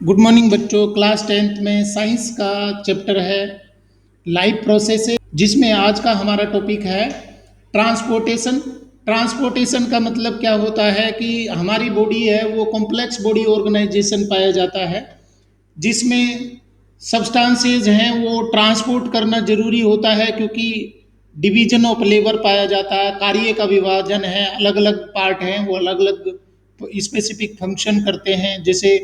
Good morning बच्चों। Class 10th में science का चैप्टर है लाइफ प्रोसेस, जिसमें आज का हमारा टॉपिक है ट्रांसपोर्टेशन। ट्रांसपोर्टेशन का मतलब क्या होता है कि हमारी बॉडी है वो कॉम्प्लेक्स बॉडी ऑर्गेनाइजेशन पाया जाता है, जिसमें सब्सटेंसेस हैं वो ट्रांसपोर्ट करना जरूरी होता है, क्योंकि डिवीजन ऑफ लेबर पाया जाता है, कार्य का विभाजन है, अलग अलग पार्ट हैं वो अलग अलग स्पेसिफिक फंक्शन करते हैं। जैसे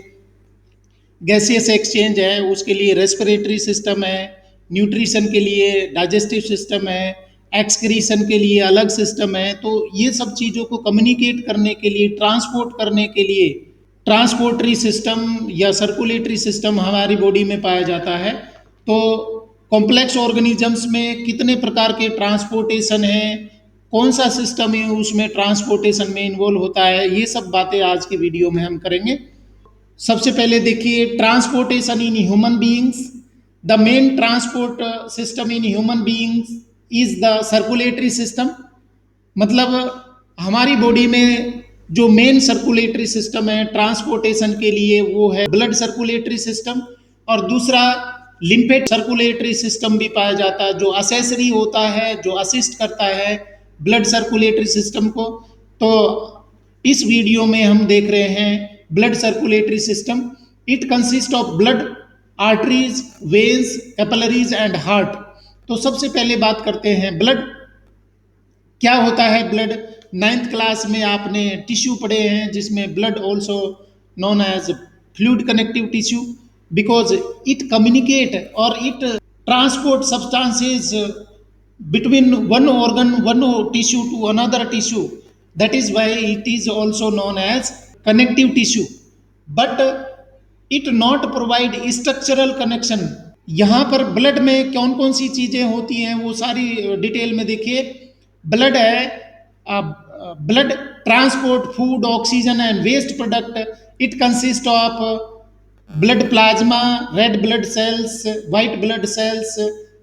गैसियस एक्सचेंज है, उसके लिए रेस्पिरेटरी सिस्टम है, न्यूट्रिशन के लिए डाइजेस्टिव सिस्टम है, एक्सक्रीशन के लिए अलग सिस्टम है। तो ये सब चीज़ों को कम्युनिकेट करने के लिए, ट्रांसपोर्ट करने के लिए ट्रांसपोर्टरी सिस्टम या सर्कुलेटरी सिस्टम हमारी बॉडी में पाया जाता है। तो कॉम्प्लेक्स ऑर्गेनिजम्स में कितने प्रकार के ट्रांसपोर्टेशन है, कौन सा सिस्टम है उसमें ट्रांसपोर्टेशन में इन्वॉल्व होता है, ये सब बातें आज की वीडियो में हम करेंगे। सबसे पहले देखिए transportation in human beings. The main transport system in human beings is the circulatory system. मतलब हमारी बॉडी में जो मेन सर्कुलेटरी सिस्टम है ट्रांसपोर्टेशन के लिए वो है ब्लड सर्कुलेटरी सिस्टम, और दूसरा लिम्फेट सर्कुलेटरी सिस्टम भी पाया जाता है, जो असेसरी होता है, जो असिस्ट करता है ब्लड सर्कुलेटरी सिस्टम को। तो इस वीडियो में हम देख रहे हैं blood circulatory system. It consist of blood, arteries, veins, capillaries and heart. तो सबसे पहले बात करते हैं ब्लड। क्या होता है ब्लड? 9th क्लास में आपने टिश्यू पढ़े हैं, जिसमें blood also known as fluid connective tissue, because it communicate और it transport substances between one organ, one tissue to another tissue. That is why it is also known as connective tissue. But it not provide structural connection. यहाँ पर blood में कौन कौन सी चीजें होती हैं वो सारी डिटेल में देखिए। ब्लड है blood transport food, oxygen and waste product. It consist of blood plasma, red blood cells, white blood cells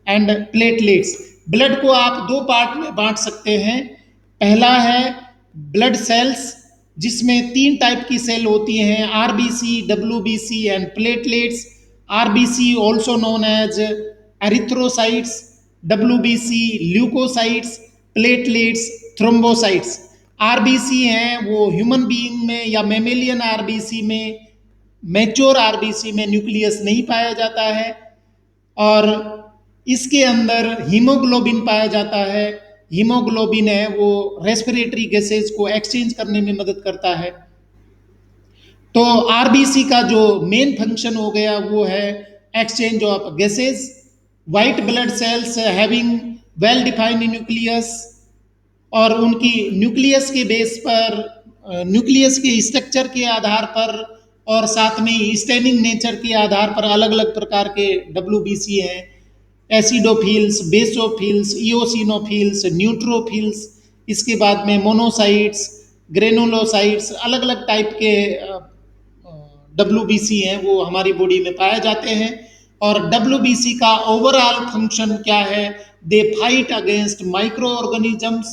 and platelets. Blood को आप दो पार्ट में बांट सकते हैं। पहला है ब्लड सेल्स, जिसमें तीन टाइप की सेल होती हैं, RBC, WBC and platelets. RBC also known as erythrocytes, WBC leukocytes, platelets thrombocytes. RBC हैं वो ह्यूमन बीइंग में या मेमेलियन आरबीसी में, मैच्योर आरबीसी में न्यूक्लियस नहीं पाया जाता है, और इसके अंदर हीमोग्लोबिन पाया जाता है। हीमोग्लोबिन है वो रेस्पिरेटरी गैसेज को एक्सचेंज करने में मदद करता है। तो आरबीसी का जो मेन फंक्शन हो गया वो है exchange of gases. White blood sales having well defined nucleus, और उनकी न्यूक्लियस के बेस पर, न्यूक्लियस के स्ट्रक्चर के आधार पर और साथ में स्टेनिंग नेचर के आधार पर अलग अलग प्रकार के डब्ल्यूबीसी हैं। एसिडोफिल्स, बेसोफिल्स, इओसिनोफिल्स, न्यूट्रोफिल्स, इसके बाद में मोनोसाइट्स, ग्रेनुलोसाइट्स, अलग अलग टाइप के डब्ल्यूबीसी हैं वो हमारी बॉडी में पाए जाते हैं। और डब्ल्यूबीसी का ओवरऑल फंक्शन क्या है? They fight against micro organisms,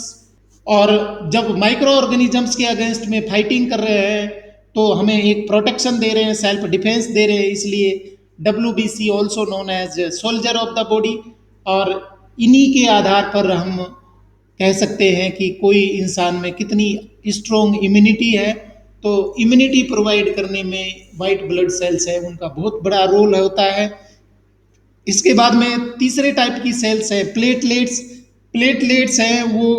और जब माइक्रो ऑर्गेनिजम्स के अगेंस्ट में फाइटिंग कर रहे हैं तो हमें एक प्रोटेक्शन दे रहे हैं, सेल्फ डिफेंस दे रहे हैं, इसलिए WBC also known as soldier of the body. और इन्हीं के आधार पर हम कह सकते हैं कि कोई इंसान में कितनी स्ट्रोंग इम्यूनिटी है। तो इम्यूनिटी प्रोवाइड करने में वाइट ब्लड सेल्स है उनका बहुत बड़ा रोल होता है। इसके बाद में तीसरे टाइप की सेल्स है प्लेटलेट्स। प्लेटलेट्स हैं वो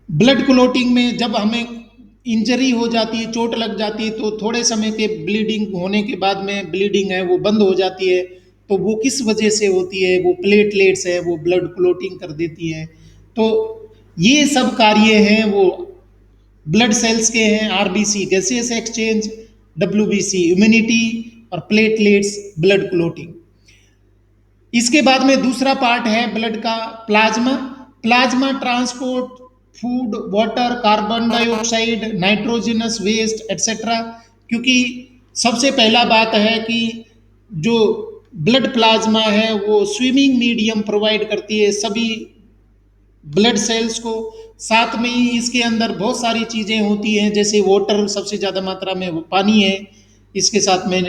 ब्लड क्लोटिंग में, जब हमें इंजरी हो जाती है, चोट लग जाती है, तो थोड़े समय के ब्लीडिंग होने के बाद में ब्लीडिंग है वो बंद हो जाती है। तो वो किस वजह से होती है? वो प्लेटलेट्स है वो ब्लड क्लोटिंग कर देती है। तो ये सब कार्य हैं वो ब्लड सेल्स के हैं। RBC gaseous exchange, WBC immunity, और प्लेटलेट्स ब्लड क्लोटिंग। इसके बाद में दूसरा पार्ट है ब्लड का plasma. Plasma transport food, water, carbon dioxide, nitrogenous waste etcetera. क्योंकि सबसे पहला बात है कि जो ब्लड प्लाज्मा है वो स्विमिंग मीडियम प्रोवाइड करती है सभी ब्लड सेल्स को। साथ में ही इसके अंदर बहुत सारी चीज़ें होती हैं, जैसे वाटर सबसे ज़्यादा मात्रा में पानी है, इसके साथ में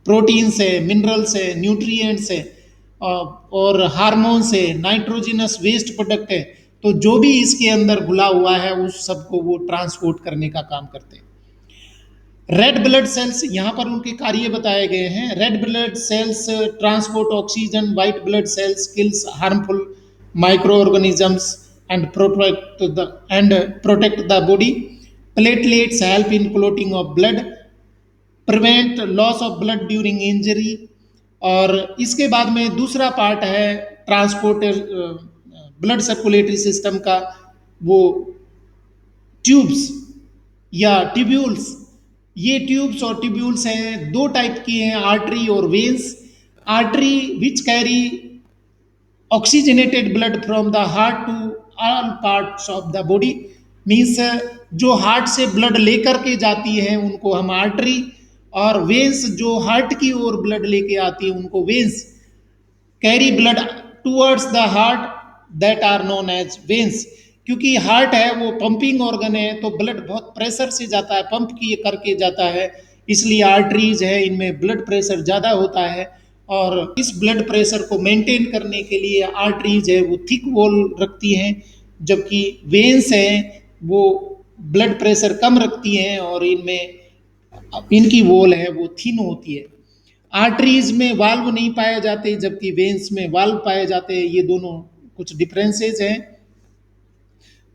प्रोटीन्स है, मिनरल्स है, न्यूट्रिएंट्स है, और हार्मोन्स है, नाइट्रोजनस वेस्ट प्रोडक्ट है। तो जो भी इसके अंदर घुला हुआ है उस सबको वो ट्रांसपोर्ट करने का काम करते हैं। रेड ब्लड सेल्स, यहाँ पर उनके कार्य बताए गए हैं। Red blood sales transport oxygen, white blood sales kills harmful micro organisms and protect the body. Platelets help in clotting of blood, prevent loss of blood during injury. और इसके बाद में दूसरा पार्ट है ट्रांसपोर्ट ब्लड सर्कुलेटरी सिस्टम का, वो tubes या tubules. ये ट्यूब्स और ट्यूब्यूल्स हैं, दो टाइप की हैं, आर्टरी और veins. Artery which carry oxygenated blood from the heart to all parts of the body, means जो हार्ट से ब्लड लेकर के जाती है उनको हम आर्टरी, और वेन्स जो हार्ट की ओर ब्लड लेके आती है उनको veins. Carry blood towards the heart that are known as veins. क्योंकि हार्ट है वो पंपिंग ऑर्गन है, तो ब्लड बहुत प्रेशर से जाता है, पंप किए करके जाता है, इसलिए आर्टरीज है इनमें ब्लड प्रेशर ज़्यादा होता है। और इस ब्लड प्रेशर को मेंटेन करने के लिए आर्टरीज है वो थिक वॉल रखती हैं, जबकि वेन्स हैं वो ब्लड प्रेशर कम रखती हैं और इनमें इनकी वॉल है वो थिन होती है। आर्टरीज में वाल्व नहीं पाए जाते जबकि वेन्स में वाल्व पाए जाते हैं। ये दोनों कुछ डिफरेंसेस हैं।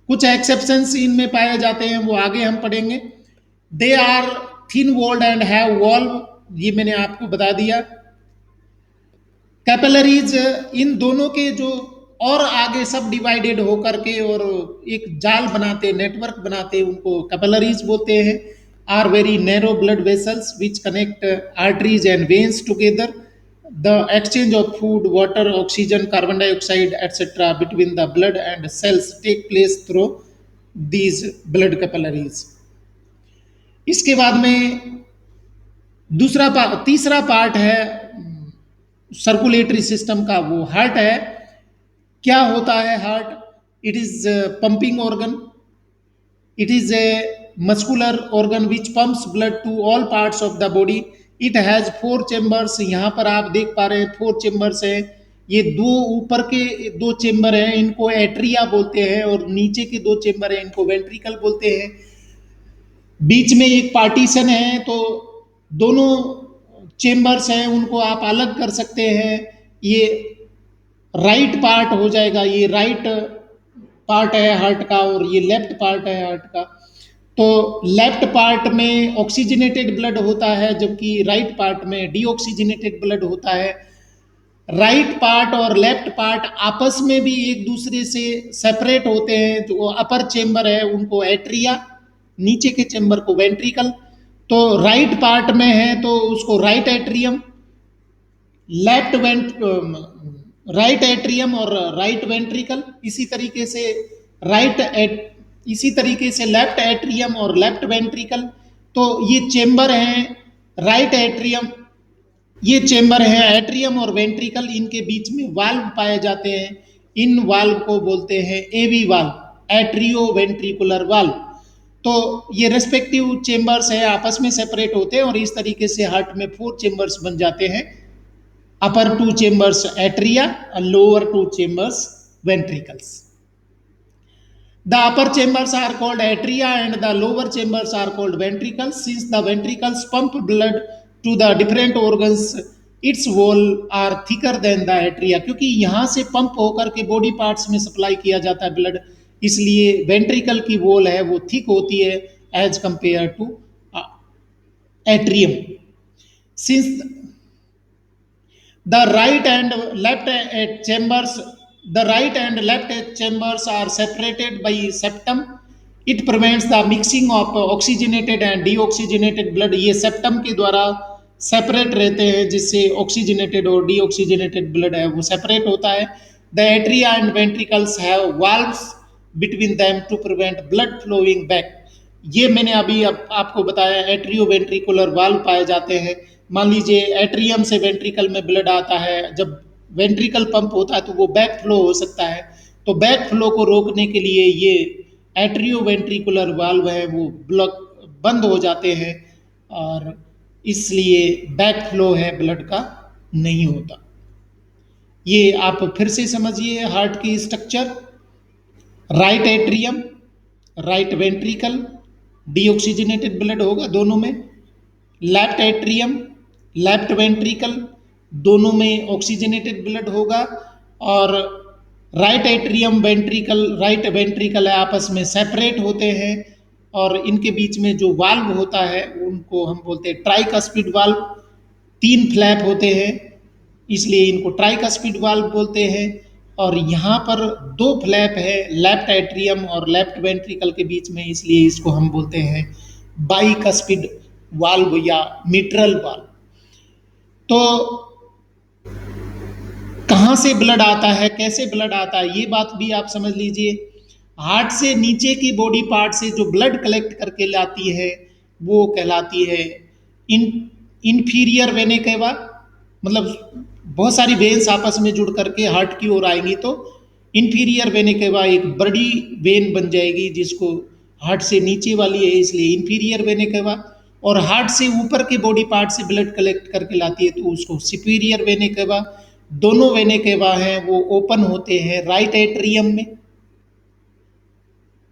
कुछ एक्सेप्शंस इनमें पाए जाते हैं, वो आगे हम पढ़ेंगे। They are thin walled and have valve, ये मैंने आपको बता दिया। कैपिलरीज, इन दोनों के जो और आगे सब डिवाइडेड होकर के और एक जाल बनाते, नेटवर्क बनाते, उनको कैपिलरीज बोलते हैं। Are very narrow blood vessels which connect arteries and veins together. The exchange of food, water, oxygen, carbon dioxide etcetera between the blood and cells take place through these blood capillaries. इसके बाद में तीसरा part है circulatory system का, वो heart है। क्या होता है heart? It is pumping organ, it is a muscular organ which pumps blood to all parts of the body. It has 4 chambers, यहाँ पर आप देख पा रहे हैं 4 चेम्बर्स हैं। ये दो ऊपर के 2 चेम्बर हैं, इनको एट्रिया बोलते हैं, और नीचे के 2 चेम्बर हैं इनको वेंट्रिकल बोलते हैं। बीच में एक पार्टीशन है, तो दोनों चेम्बर्स हैं उनको आप अलग कर सकते हैं। ये राइट पार्ट हो जाएगा, ये राइट पार्ट है हार्ट का, और ये लेफ्ट पार्ट है हार्ट का। तो लेफ्ट पार्ट में ऑक्सीजनेटेड ब्लड होता है जबकि राइट पार्ट में डीऑक्सीजनेटेड ब्लड होता है। राइट पार्ट और लेफ्ट पार्ट आपस में भी एक दूसरे से सेपरेट होते हैं। जो अपर चेम्बर है उनको एट्रिया, नीचे के चेम्बर को वेंट्रिकल। तो राइट पार्ट में है तो उसको right atrium, left right atrium और राइट वेंट्रिकल। इसी तरीके से लेफ्ट एट्रियम और लेफ्ट वेंट्रिकल। तो ये चेम्बर हैं राइट एट्रियम, ये चेम्बर है एट्रियम और वेंट्रिकल, इनके बीच में वाल्व पाए जाते हैं। इन वाल्व को बोलते हैं एवी वाल्व, एट्रियो वेंट्रिकुलर वाल्व। तो ये रेस्पेक्टिव चेम्बर्स है आपस में सेपरेट होते हैं, और इस तरीके से हार्ट में 4 चेम्बर्स बन जाते हैं। अपर 2 चेम्बर्स एट्रिया और lower 2 chambers ventricles. The upper chambers are called atria and the lower chambers are called ventricles. Since the ventricles pump blood to the different organs, its wall are thicker than the atria. क्योंकि यहाँ से pump होकर के body parts में supply किया जाता है blood, इसलिए वेंट्रिकल की वॉल है वो थिक होती है as compare to atrium. Since the right and left chambers the right and left chambers are separated by septum. It prevents the mixing of oxygenated and deoxygenated blood. ये septum के द्वारा separate रहते हैं जिससे oxygenated और deoxygenated blood है वो separate होता है। The atria and ventricles have valves between them to prevent blood flowing back. ये मैंने अभी आपको बताया, एट्रियो वेंट्रिकुलर वाल्व पाए जाते हैं। मान लीजिए एट्रियम से वेंट्रिकल में ब्लड आता है, जब वेंट्रिकल पंप होता है तो वो बैक फ्लो हो सकता है, तो बैक फ्लो को रोकने के लिए ये एट्रियो वेंट्रिकुलर वाल्व है वो ब्लॉक बंद हो जाते हैं, और इसलिए बैक फ्लो है ब्लड का नहीं होता। ये आप फिर से समझिए हार्ट की structure. Right atrium, right ventricle, deoxygenated blood होगा दोनों में। लेफ्ट एट्रियम, लेफ्ट वेंट्रिकल, दोनों में ऑक्सीजनेटेड ब्लड होगा। और right atrium ventricle, right ventricle आपस में सेपरेट होते हैं और इनके बीच में जो वाल्व होता है उनको हम बोलते हैं ट्राइकस्पिड वाल्व। तीन फ्लैप होते हैं इसलिए इनको ट्राइकस्पिड वाल्व बोलते हैं। और यहाँ पर दो फ्लैप है लेफ्ट एट्रियम और लेफ्ट वेंट्रिकल के बीच में, इसलिए इसको हम बोलते हैं बाइकस्पिड वाल्व या मिट्रल वाल्व। तो कहाँ से ब्लड आता है, कैसे ब्लड आता है, ये बात भी आप समझ लीजिए। हार्ट से नीचे की बॉडी पार्ट से जो ब्लड कलेक्ट करके लाती है वो कहलाती है इन इंफीरियर वेने केवा। मतलब बहुत सारी वेन्स आपस में जुड़ करके हार्ट की ओर आएंगी तो इंफीरियर वेने केवा एक बड़ी वेन बन जाएगी जिसको हार्ट से नीचे वाली है इसलिए इंफीरियर वेने केवा। और हार्ट से ऊपर के बॉडी पार्ट से ब्लड कलेक्ट करके लाती है तो उसको सुपीरियर वेने केवा। दोनों वेने केवा हैं वो ओपन होते हैं राइट एट्रियम में।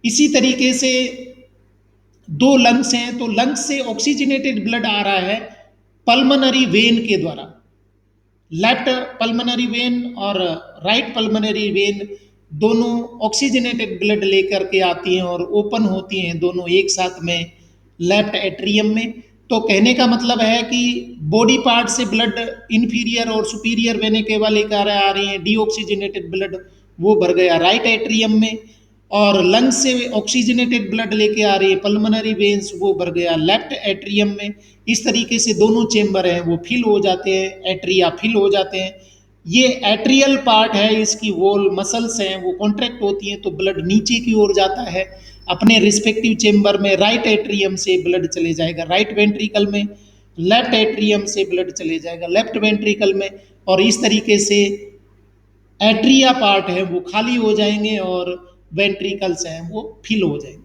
इसी तरीके से दो लंग्स हैं तो लंग्स से ऑक्सीजनेटेड ब्लड आ रहा है पल्मनरी वेन के द्वारा। लेफ्ट पल्मनरी वेन और राइट पल्मनरी वेन दोनों ऑक्सीजनेटेड ब्लड लेकर के आती हैं और ओपन होती हैं दोनों एक साथ में लेफ्ट एट्रियम में। तो कहने का मतलब है कि बॉडी पार्ट से ब्लड इंफीरियर और सुपीरियर वेने केवा लेकर आ रही हैं, डीऑक्सीजनेटेड ब्लड वो भर गया राइट एट्रियम में। और लंग्स से ऑक्सीजनेटेड ब्लड लेके आ रही है पल्मनरी वेन्स वो भर गया लेफ्ट एट्रियम में। इस तरीके से दोनों चेम्बर हैं वो फिल हो जाते हैं, एट्रिया फिल हो जाते हैं। ये एट्रियल पार्ट है, इसकी वॉल मसल्स हैं वो कॉन्ट्रैक्ट होती हैं तो ब्लड नीचे की ओर जाता है अपने रिस्पेक्टिव चेम्बर में। राइट एट्रियम से ब्लड चले जाएगा राइट वेंट्रिकल में, लेफ्ट एट्रियम से ब्लड चले जाएगा लेफ्ट वेंट्रिकल में। और इस तरीके से एट्रिया पार्ट है वो खाली हो जाएंगे और वेंट्रिकल्स हैं वो फिल हो जाएंगे।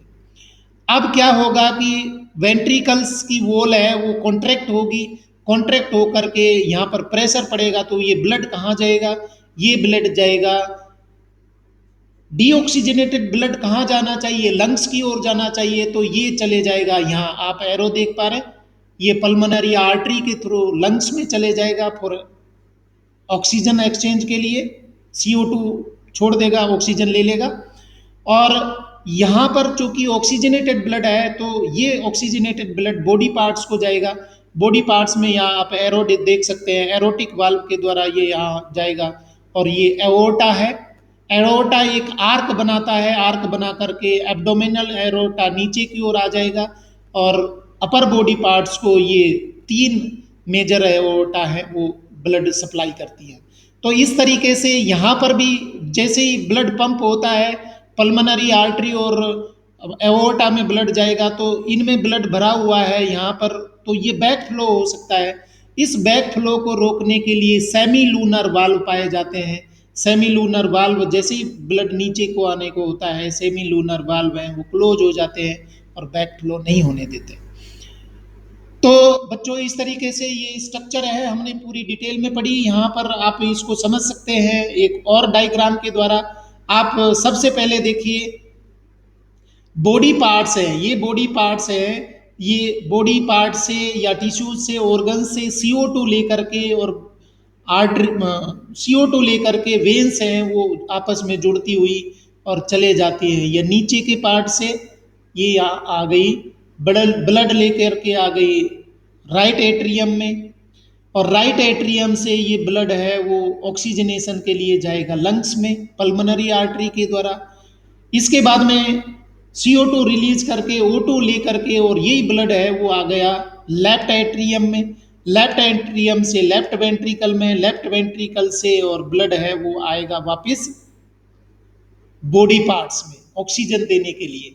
अब क्या होगा कि वेंट्रिकल्स की वॉल है वो कॉन्ट्रैक्ट होगी, कॉन्ट्रैक्ट होकर के यहाँ पर प्रेशर पड़ेगा तो ये ब्लड कहाँ जाएगा, ये ब्लड जाएगा डीऑक्सीजनेटेड ब्लड कहाँ जाना चाहिए, लंग्स की ओर जाना चाहिए तो ये चले जाएगा यहाँ आप एरो देख पा रहे हैं, ये पल्मोनरी आर्टरी के थ्रू लंग्स में चले जाएगा फॉर ऑक्सीजन एक्सचेंज के लिए। CO2 छोड़ देगा, ऑक्सीजन ले लेगा। और यहाँ पर चूंकि ऑक्सीजनेटेड ब्लड है तो ये ऑक्सीजनेटेड ब्लड बॉडी पार्ट्स को जाएगा। बॉडी पार्ट्स में यहाँ आप एरो देख सकते हैं, एरोटिक वाल्व के द्वारा ये यहाँ जाएगा। और ये एओर्टा है, एरोटा एक आर्क बनाता है, आर्क बना करके एब्डोमिनल एरोटा नीचे की ओर आ जाएगा। और अपर बॉडी पार्ट्स को ये तीन मेजर एरोटा है वो ब्लड सप्लाई करती है। तो इस तरीके से यहाँ पर भी जैसे ही ब्लड पंप होता है पल्मोनरी आर्टरी और एओर्टा में ब्लड जाएगा तो इनमें ब्लड भरा हुआ है यहाँ पर तो ये बैक फ्लो हो सकता है। इस बैक फ्लो को रोकने के लिए सेमी लूनर वाल्व पाए जाते हैं। सेमी लूनर वाल्व जैसे ही ब्लड नीचे को आने को होता है सेमी लूनर वाल्व हैं वो क्लोज हो जाते हैं और बैक फ्लो नहीं होने देते। तो बच्चों इस तरीके से ये स्ट्रक्चर है, हमने पूरी डिटेल में पढ़ी। यहाँ पर आप इसको समझ सकते हैं एक और डायग्राम के द्वारा। आप सबसे पहले देखिए बॉडी पार्ट्स हैं, ये बॉडी पार्ट्स हैं, ये बॉडी पार्ट से या टिश्यूज से ऑर्गन से CO2 लेकर के और आर्टरी CO2 लेकर के वेन्स हैं वो आपस में जुड़ती हुई और चले जाती हैं। या नीचे के पार्ट से ये आ गई ब्लड लेकर के आ गई राइट एट्रियम में और राइट एट्रियम से ये ब्लड है वो ऑक्सीजनेशन के लिए जाएगा लंग्स में पल्मोनरी आर्टरी के द्वारा। इसके बाद में CO2 रिलीज करके O2 लेकर के और यही ब्लड है वो आ गया लेफ्ट एट्रियम में, लेफ्ट एट्रियम से लेफ्ट वेंट्रिकल में, लेफ्ट वेंट्रिकल से और ब्लड है वो आएगा वापस बॉडी पार्ट्स में ऑक्सीजन देने के लिए।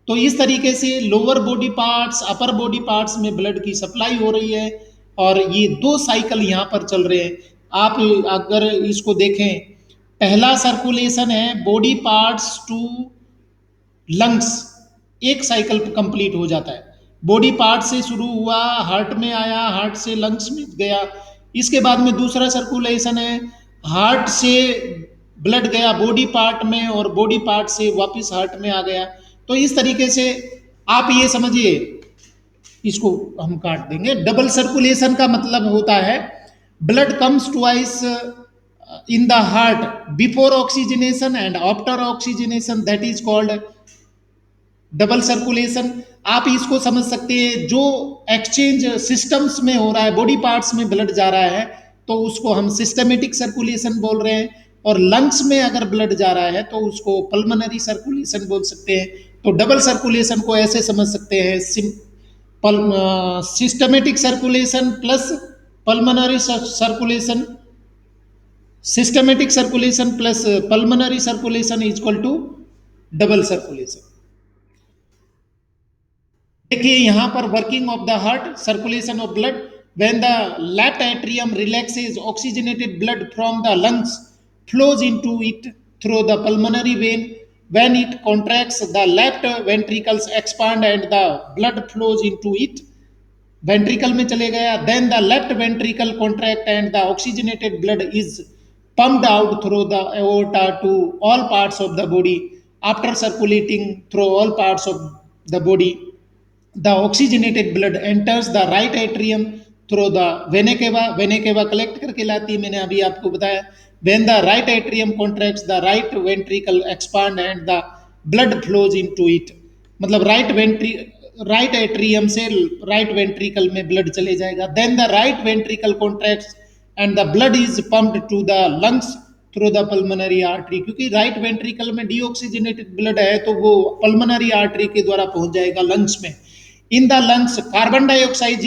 तो इस तरीके से lower body parts upper body parts में ब्लड की सप्लाई हो रही है और ये दो साइकिल यहाँ पर चल रहे हैं। आप अगर इसको देखें पहला सर्कुलेशन है बॉडी पार्ट्स टू लंग्स, एक साइकिल कंप्लीट हो जाता है। बॉडी पार्ट से शुरू हुआ, हार्ट में आया, हार्ट से लंग्स में गया। इसके बाद में दूसरा सर्कुलेशन है, हार्ट से ब्लड गया बॉडी पार्ट में और बॉडी पार्ट से वापस हार्ट में आ गया। तो इस तरीके से आप ये समझिए, इसको हम काट देंगे। डबल सर्कुलेशन का मतलब होता है blood comes twice in the heart before oxygenation and after oxygenation, that is called double circulation. आप इसको समझ सकते हैं, जो एक्सचेंज सिस्टम्स में हो रहा है, बॉडी पार्ट्स में ब्लड जा रहा है तो उसको हम सिस्टमेटिक सर्कुलेशन बोल रहे हैं, और लंग्स में अगर ब्लड जा रहा है तो उसको पल्मोनरी सर्कुलेशन बोल सकते हैं। तो डबल सर्कुलेशन को ऐसे समझ सकते हैं, systematic circulation plus pulmonary circulation, systematic circulation plus pulmonary circulation is equal to double circulation. देखिए यहाँ पर working of the heart, circulation of blood, when the left atrium relaxes oxygenated blood from the lungs flows into it through the pulmonary vein, when it contracts the left ventricles expand and the blood flows into it, ventricle में चले गया, then the left ventricle contract and the oxygenated blood is pumped out through the aorta to all parts of the body. After circulating through all parts of the body, the oxygenated blood enters the right atrium through the vena cava. Vena cava collect करके लाती है, मैंने अभी आपको बताया। When the right atrium contracts, the right ventricle expand and the blood flows into it. मतलब right atrium से right ventricle में ब्लड चले जाएगा। Then the right ventricle contracts and the blood is pumped to the lungs through the pulmonary artery, क्योंकि right ventricle में deoxygenated blood है तो वो पल्मोनरी आर्टरी के द्वारा पहुंच जाएगा लंग्स में। In the lungs carbon dioxide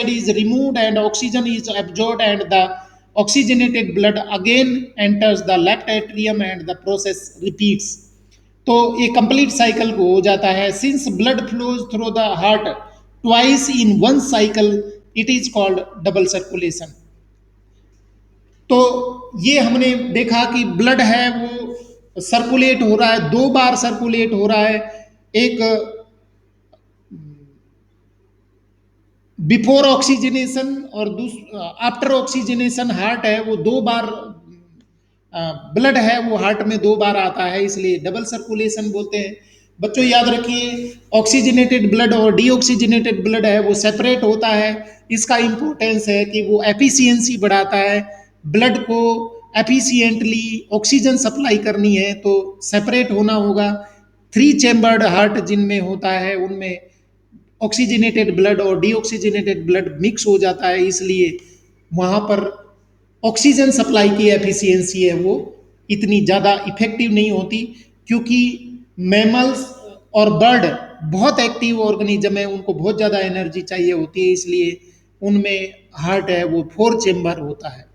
is removed and oxygen is absorbed and the oxygenated blood again enters the left atrium and the process repeats. तो ये कंप्लीट साइकिल को हो जाता है। Since blood flows through the heart twice in one cycle, it is called double circulation. तो ये हमने देखा कि ब्लड है वो सर्कुलेट हो रहा है, दो बार सर्कुलेट हो रहा है। एक बिफोर ऑक्सीजनेशन और आफ्टर ऑक्सीजनेशन। हार्ट है वो दो बार, ब्लड है वो हार्ट में दो बार आता है, इसलिए डबल सर्कुलेशन बोलते हैं। बच्चों याद रखिए, ऑक्सीजनेटेड ब्लड और डीऑक्सीजनेटेड ब्लड है वो सेपरेट होता है। इसका इंपॉर्टेंस है कि वो एफिशिएंसी बढ़ाता है। ब्लड को एफिशिएंटली ऑक्सीजन सप्लाई करनी है तो सेपरेट होना होगा। 3 चैम्बर्ड हार्ट जिनमें होता है उनमें ऑक्सीजनेटेड ब्लड और डीऑक्सीजनेटेड ब्लड मिक्स हो जाता है, इसलिए वहाँ पर ऑक्सीजन सप्लाई की एफिशिएंसी है वो इतनी ज़्यादा इफेक्टिव नहीं होती, क्योंकि मैमल्स और बर्ड बहुत एक्टिव ऑर्गेनिज्म है, उनको बहुत ज़्यादा एनर्जी चाहिए होती है, इसलिए उनमें हार्ट है वो 4 चैम्बर होता है।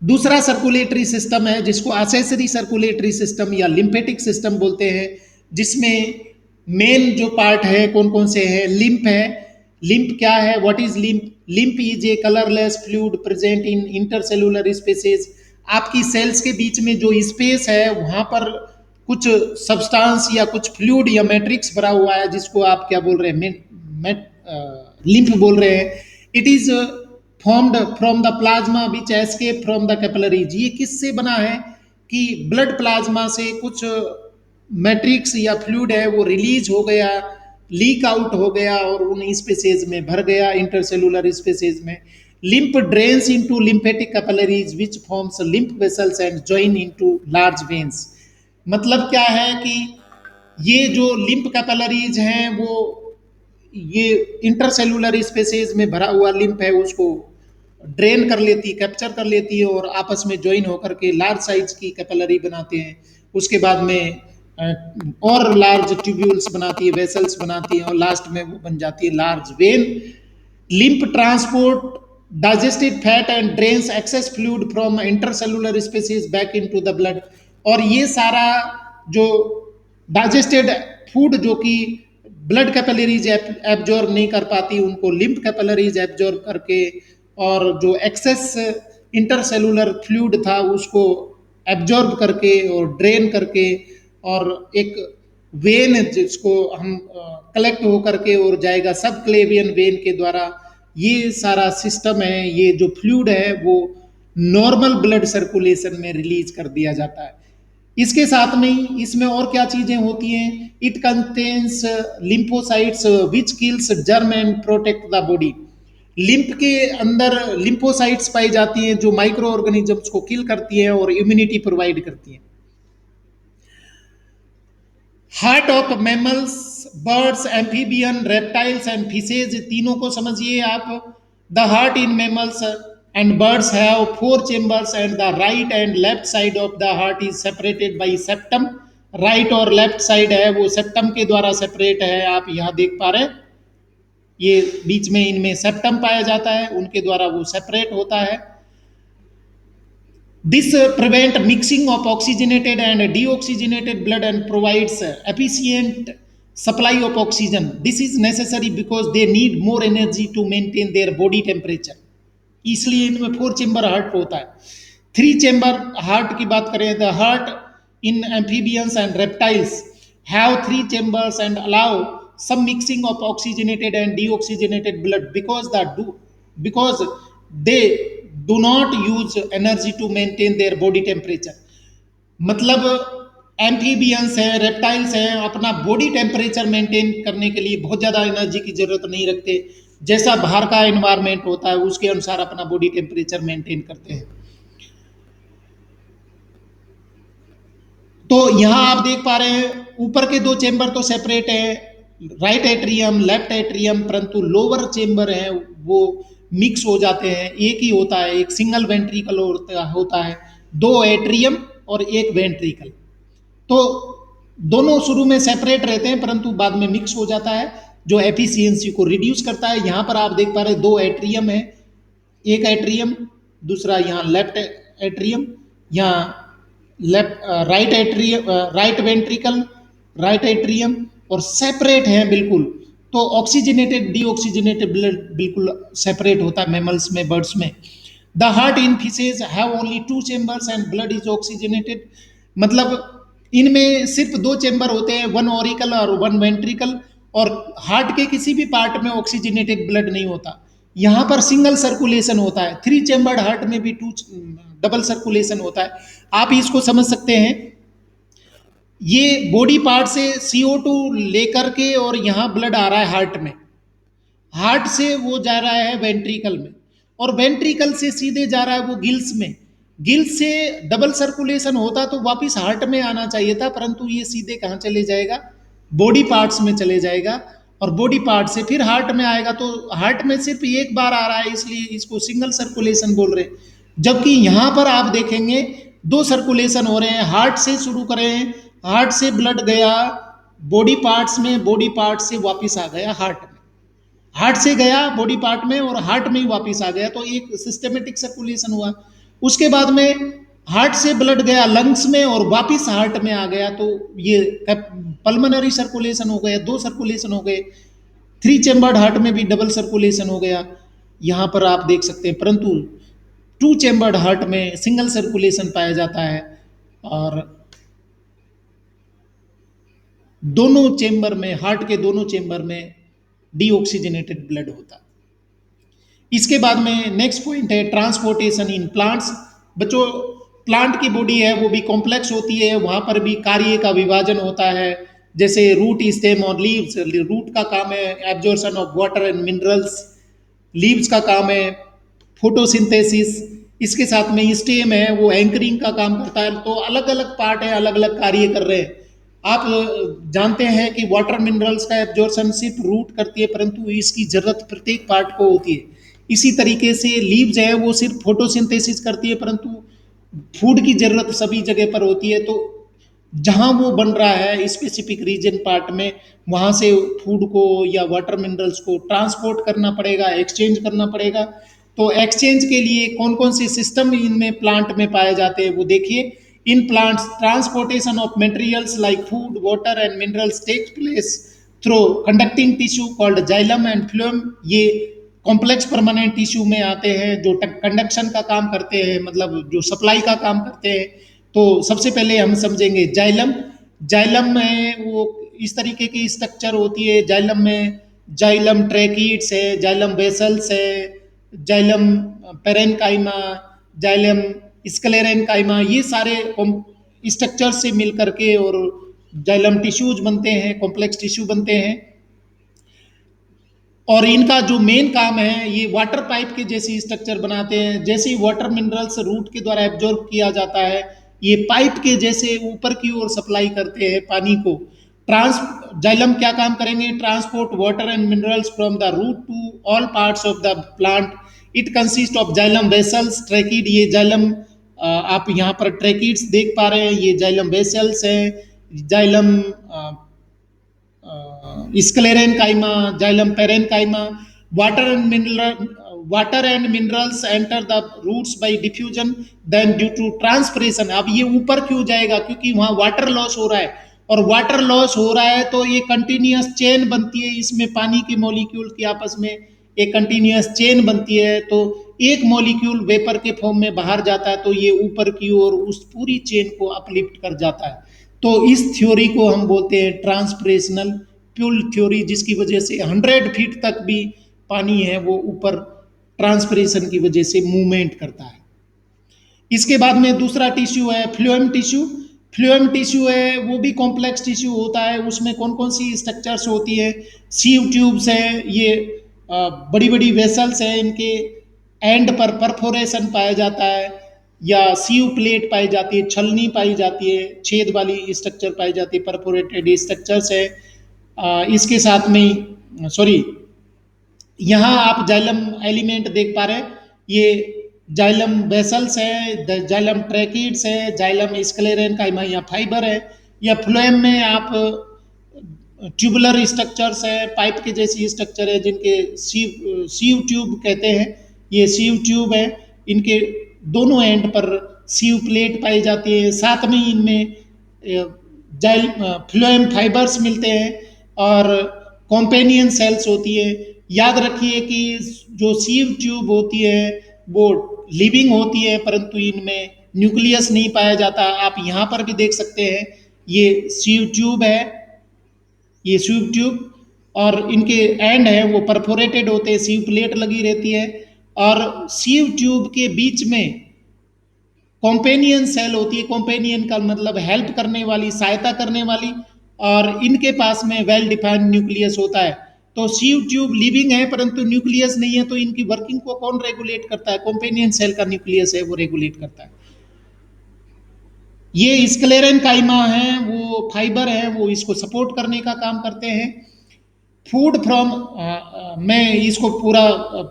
दूसरा सर्कुलेटरी सिस्टम है जिसको एसेसरी सर्कुलेटरी सिस्टम या लिम्फेटिक सिस्टम बोलते हैं, जिसमें मेन जो पार्ट है कौन कौन से हैं। लिम्फ है। लिम्फ क्या है? What is lymph? Lymph is a colourless fluid present in intercellular spaces. आपकी सेल्स के बीच में जो स्पेस है वहां पर कुछ सब्सटेंस या कुछ फ्लूइड या मैट्रिक्स भरा हुआ है, जिसको आप क्या बोल रहे हैं? लिम्फ बोल रहे हैं। It is formed from the plasma which escape from the capillaries. ये किससे बना है? कि ब्लड प्लाज्मा से कुछ मैट्रिक्स या फ्लूइड है वो रिलीज हो गया, लीक आउट हो गया और उन स्पेसेज में भर गया, इंटरसेलुलर स्पेसेज में। Lymph drains into lymphatic capillaries which forms lymph vessels and join into large veins. मतलब क्या है कि ये जो लिम्फ कैपिलरीज हैं वो ये इंटरसेलुलर स्पेसेज में भरा हुआ लिम्फ है उसको ड्रेन कर लेती है, कैप्चर कर लेती है और आपस में ज्वाइन होकर के लार्ज साइज की कैपिलरी बनाते हैं। उसके बाद में और लार्ज ट्यूब्यूल्स बनाती है, वेसल्स बनाती है और लास्ट में वो बन जाती है large when. Lymph transport digested fat and drains access fluid from intercellular species back into the blood. और ये सारा जो डाइजेस्टेड फूड जो कि ब्लड कैपिलरीज एब्जॉर्ब नहीं कर पाती, उनको लिम्फ कैपिलरीज एब्जॉर्ब करके और जो एक्सेस इंटरसेलुलर फ्लूइड था उसको एब्जॉर्ब करके और ड्रेन करके और एक वेन जिसको हम कलेक्ट होकर के और जाएगा सब क्लेवियन वेन के द्वारा। ये सारा सिस्टम है, ये जो फ्लूइड है वो नॉर्मल ब्लड सर्कुलेशन में रिलीज कर दिया जाता है। इसके साथ में ही इसमें और क्या चीजें होती हैं, it contains lymphocytes which kills germ and protect the body. Lymph के अंदर लिम्फोसाइट्स पाई जाती हैं जो माइक्रो ऑर्गेनिजम्स को किल करती हैं और इम्यूनिटी प्रोवाइड करती हैं। Heart of mammals, birds, amphibian, reptiles and fishes, तीनों को समझिए आप। The heart in mammals and birds have 4 chambers and the right and left side of the heart is separated by septum. Right और left side है वो septum के द्वारा separate है, आप यहाँ देख पा रहे हैं। ये बीच में इनमें सेप्टम पाया जाता है, उनके द्वारा वो सेपरेट होता है। This prevent mixing of oxygenated and deoxygenated blood and provides efficient supply of oxygen. This is necessary because they need more energy to maintain their body temperature. इसलिए इनमें 4 चेम्बर हार्ट होता है। 3 चेम्बर हार्ट की बात करें, the heart in amphibians and reptiles have 3 chambers and allow some mixing of oxygenated and deoxygenated blood because they do not use energy to maintain their body temperature। मतलब amphibians हैं, reptiles हैं, अपना body temperature maintain करने के लिए बहुत ज़्यादा energy की जरूरत नहीं रखते। जैसा बाहर का एनवायरमेंट होता है उसके अनुसार अपना बॉडी टेम्परेचर मेंटेन करते हैं। तो यहाँ आप देख पा रहे हैं ऊपर के 2 चेम्बर तो सेपरेट हैं, राइट एट्रियम, लेफ्ट एट्रियम, परंतु लोअर चेम्बर है वो मिक्स हो जाते हैं। एक ही होता है, एक सिंगल वेंट्रिकल होता है, 2 एट्रियम और 1 वेंट्रिकल। तो दोनों शुरू में सेपरेट रहते हैं परंतु बाद में मिक्स हो जाता है, जो एफिशिएंसी को रिड्यूस करता है। यहाँ पर आप देख पा रहे हैं 2 एट्रियम है, 1 एट्रियम, दूसरा यहाँ लेफ्ट एट्रियम, यहाँ left right atrium, right ventricle, right atrium, और सेपरेट हैं बिल्कुल। तो ऑक्सीजनेटेड डीऑक्सीजनेटेड ब्लड बिल्कुल सेपरेट होता है मैमल्स में, बर्ड्स में। The heart in fishes have only 2 chambers and blood is oxygenated. मतलब इनमें सिर्फ 2 चेम्बर होते हैं, 1 ऑरिकल और 1 वेंट्रिकल, और हार्ट के किसी भी पार्ट में ऑक्सीजनेटेड ब्लड नहीं होता। यहाँ पर सिंगल सर्कुलेशन होता है। 3 चेम्बर्ड हार्ट में भी डबल सर्कुलेशन होता है। आप इसको समझ सकते हैं, ये बॉडी पार्ट से CO2 लेकर के और यहाँ ब्लड आ रहा है हार्ट में, हार्ट से वो जा रहा है वेंट्रिकल में, और वेंट्रिकल से सीधे जा रहा है वो गिल्स में। गिल्स से डबल सर्कुलेशन होता तो वापस हार्ट में आना चाहिए था, परंतु ये सीधे कहाँ चले जाएगा, बॉडी पार्ट्स में चले जाएगा, और बॉडी पार्ट से फिर हार्ट में आएगा। तो हार्ट में सिर्फ एक बार आ रहा है, इसलिए इसको सिंगल सर्कुलेशन बोल रहे हैं। जबकि यहाँ पर आप देखेंगे 2 सर्कुलेशन हो रहे हैं। हार्ट से शुरू करें, हार्ट से ब्लड गया बॉडी पार्ट्स में, बॉडी पार्ट से वापस आ गया हार्ट में, हार्ट से गया बॉडी पार्ट में और हार्ट में ही वापस आ गया, तो एक सिस्टमेटिक सर्कुलेशन हुआ। उसके बाद में हार्ट से ब्लड गया लंग्स में और वापस हार्ट में आ गया, तो ये पल्मोनरी सर्कुलेशन हो गया, 2 सर्कुलेशन हो गए। 3 चेम्बर्ड हार्ट में भी डबल सर्कुलेशन हो गया, यहाँ पर आप देख सकते हैं। परंतु 2 चेम्बर्ड हार्ट में सिंगल सर्कुलेशन पाया जाता है, और दोनों चेम्बर में, हार्ट के दोनों चेम्बर में डीऑक्सीजनेटेड ब्लड होता है। इसके बाद में नेक्स्ट पॉइंट है ट्रांसपोर्टेशन इन प्लांट्स। बच्चों, प्लांट की बॉडी है वो भी कॉम्प्लेक्स होती है, वहाँ पर भी कार्य का विभाजन होता है। जैसे रूट, स्टेम और लीव्स। रूट का काम है absorption of water and minerals, leaves का काम है फोटोसिंथेसिस, इसके साथ में स्टेम है वो एंकरिंग का काम करता है। तो अलग अलग पार्ट है, अलग अलग कार्य कर रहे हैं। आप जानते हैं कि वाटर मिनरल्स का एब्जॉर्प्शन सिर्फ रूट करती है, परंतु इसकी जरूरत प्रत्येक पार्ट को होती है। इसी तरीके से लीव्स है वो सिर्फ फोटोसिंथेसिस करती है, परंतु फूड की जरूरत सभी जगह पर होती है। तो जहाँ वो बन रहा है स्पेसिफिक रीजन पार्ट में, वहाँ से फूड को या वाटर मिनरल्स को ट्रांसपोर्ट करना पड़ेगा, एक्सचेंज करना पड़ेगा। तो एक्सचेंज के लिए कौन कौन से सिस्टम इनमें प्लांट में पाए जाते हैं वो देखिए। In plants transportation of materials like food, water and minerals takes place through conducting tissue called xylem and phloem. ये कॉम्प्लेक्स परमानेंट टिश्यू में आते हैं जो कंडक्शन का काम करते हैं, मतलब जो सप्लाई का काम करते हैं। तो सबसे पहले हम समझेंगे जाइलम। जाइलम में वो इस तरीके की स्ट्रक्चर होती है जाइलम में। जाइलम ट्रैकिड्स है, जाइलम वेसल्स है, जाइलम पेरेन्काइमा, जाइलम स्क्लेरेन्काइमा, ये सारे स्ट्रक्चर से मिल करके और जाइलम टिश्यूज बनते हैं, कॉम्प्लेक्स टिश्यू बनते हैं। और इनका जो मेन काम है, ये वाटर पाइप के जैसी स्ट्रक्चर बनाते हैं। जैसे ही वाटर मिनरल्स रूट के द्वारा एब्जॉर्ब किया जाता है, ये पाइप के जैसे ऊपर की ओर सप्लाई करते हैं पानी को। ट्रांस जाइलम क्या काम करेंगे? Transport water and minerals from the root to all parts of the plant. It consist of xylem vessels, tracheid, ये जाइलम आप यहाँ पर ट्रैकिड्स देख पा रहे हैं, ये जाइलम वेसल्स हैं। Xylem sclerenchyma, xylem parenchyma. Water and minerals enter the roots by diffusion, then due to transpiration. अब ये ऊपर क्यों जाएगा? क्योंकि वहां वाटर लॉस हो रहा है, और वाटर लॉस हो रहा है तो ये कंटिन्यूअस चेन बनती है, इसमें पानी के मॉलिक्यूल की आपस में एक कंटिन्यूअस चेन बनती है। तो एक मॉलिक्यूल वेपर के फॉर्म में बाहर जाता है तो ये ऊपर की ओर उस पूरी चेन को अपलिफ्ट कर जाता है। तो इस थ्योरी को हम बोलते हैं ट्रांसपरेशनल पुल थ्योरी, जिसकी वजह से 100 फीट तक भी पानी है वो ऊपर ट्रांसपरेशन की वजह से मूवमेंट करता है। इसके बाद में दूसरा टिश्यू है फ्लोएम टिश्यू। फ्लोएम टिश्यू है वो भी कॉम्प्लेक्स टिश्यू होता है। उसमें कौन कौन सी स्ट्रक्चर्स होती है? सीव ट्यूब्स है, ये बड़ी बड़ी वेसल्स है, इनके एंड पर परफोरेशन पाया जाता है, या सीव प्लेट पाई जाती है, छलनी पाई जाती है, छेद वाली स्ट्रक्चर पाई जाती है, परफोरेटेड स्ट्रक्चर्स है। इसके साथ में सॉरी, यहाँ आप जाइलम एलिमेंट देख पा रहे हैं, ये जाइलम वेसल्स है, जाइलम ट्रैकिड्स है, जाइलम स्क्लेरेन्काइमा या फाइबर है, या फ्लोएम में आप ट्यूबुलर स्ट्रक्चर्स है, पाइप के जैसी स्ट्रक्चर है जिनके सीव ट्यूब कहते हैं। ये सीव ट्यूब है, इनके दोनों एंड पर सीव प्लेट पाई जाती है, साथ में इनमें जाइल फ्लोएम फाइबर्स मिलते हैं और कॉम्पेनियन सेल्स होती है। याद रखिए कि जो सीव ट्यूब होती है वो लिविंग होती है, परंतु इनमें न्यूक्लियस नहीं पाया जाता। आप यहाँ पर भी देख सकते हैं, ये सीव ट्यूब है, ये सीव ट्यूब, और इनके एंड है वो परफोरेटेड होते हैं, सीव प्लेट लगी रहती है, और सीव ट्यूब के बीच में कॉम्पेनियन सेल होती है। कॉम्पेनियन का मतलब हेल्प करने वाली, सहायता करने वाली, और इनके पास में वेल डिफाइंड न्यूक्लियस होता है। तो सीव ट्यूब लिविंग है परंतु न्यूक्लियस नहीं है, तो इनकी वर्किंग को कौन रेगुलेट करता है? कॉम्पेनियन सेल का न्यूक्लियस है वो रेगुलेट करता है। ये स्क्लेरेन्काइमा है, वो फाइबर है, वो इसको सपोर्ट करने का काम करते हैं। फूड फ्रॉम मैं इसको पूरा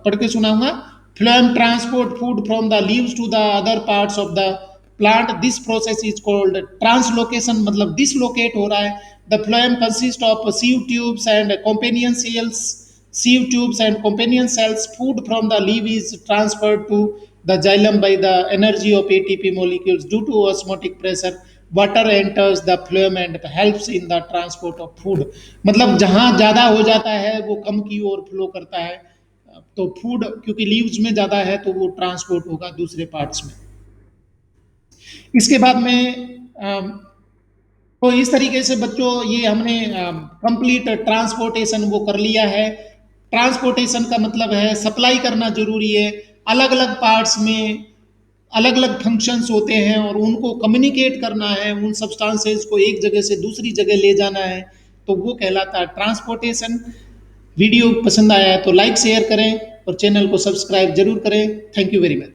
पढ़ के सुनाऊंगा। Phloem transport food from the leaves to the other parts of the plant, this process is called translocation, मतलब डिसलोकेट हो रहा है। The phloem consist of sieve tubes and companion cells, sieve tubes and companion cells. Food from the leave is transferred to the xylem by the energy of ATP molecules due to osmotic pressure. Water enters the phloem and helps in the transport of food. मतलब जहां ज्यादा हो जाता है वो कम की ओर flow करता है, तो फूड क्योंकि लीव्स में ज्यादा है तो वो ट्रांसपोर्ट होगा दूसरे पार्ट्स में। इसके बाद में तो इस तरीके से बच्चों ये हमने कंप्लीट ट्रांसपोर्टेशन वो कर लिया है। ट्रांसपोर्टेशन का मतलब है सप्लाई करना जरूरी है। अलग अलग पार्ट्स में अलग अलग फंक्शंस होते हैं और उनको कम्युनिकेट करना है, उन सब्सटेंसेस को एक जगह से दूसरी जगह ले जाना है, तो वो कहलाता है ट्रांसपोर्टेशन। वीडियो पसंद आया है तो लाइक शेयर करें और चैनल को सब्सक्राइब जरूर करें। Thank you very much.